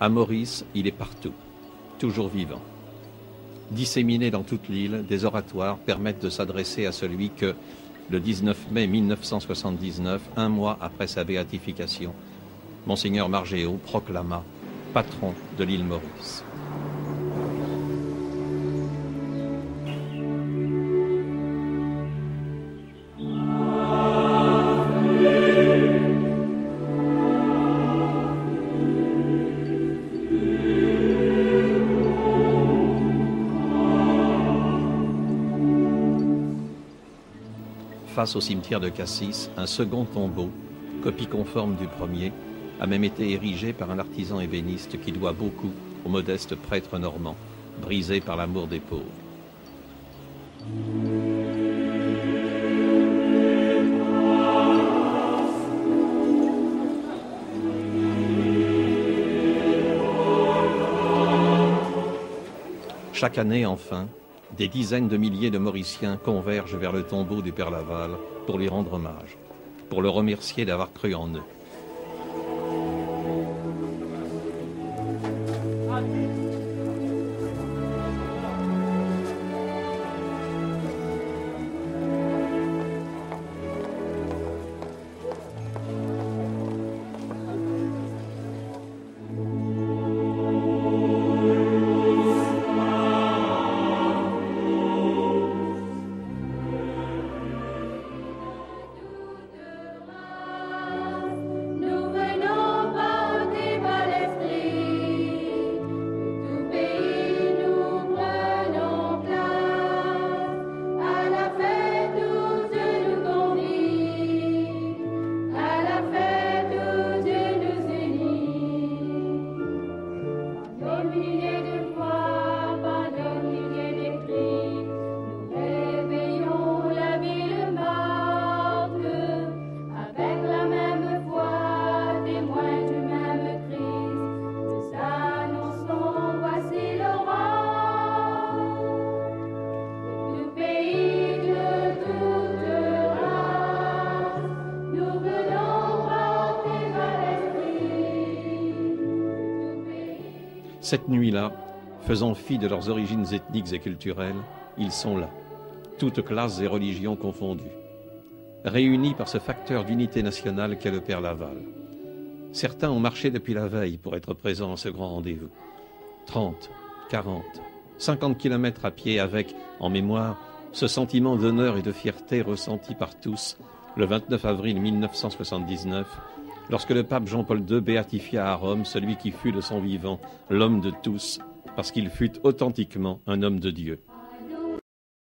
À Maurice, il est partout, toujours vivant. Disséminés dans toute l'île, des oratoires permettent de s'adresser à celui que, le 19 mai 1979, un mois après sa béatification, Monseigneur Margéot proclama patron de l'île Maurice. Face au cimetière de Cassis, un second tombeau, copie conforme du premier, a même été érigé par un artisan ébéniste qui doit beaucoup au modeste prêtre normand, brisé par l'amour des pauvres. Chaque année, enfin, des dizaines de milliers de Mauriciens convergent vers le tombeau du Père Laval pour lui rendre hommage, pour le remercier d'avoir cru en eux. Cette nuit-là, faisant fi de leurs origines ethniques et culturelles, ils sont là, toutes classes et religions confondues, réunis par ce facteur d'unité nationale qu'est le Père Laval. Certains ont marché depuis la veille pour être présents à ce grand rendez-vous. 30, 40, 50 kilomètres à pied avec, en mémoire, ce sentiment d'honneur et de fierté ressenti par tous le 29 avril 1979, lorsque le pape Jean-Paul II béatifia à Rome celui qui fut de son vivant l'homme de tous, parce qu'il fut authentiquement un homme de Dieu.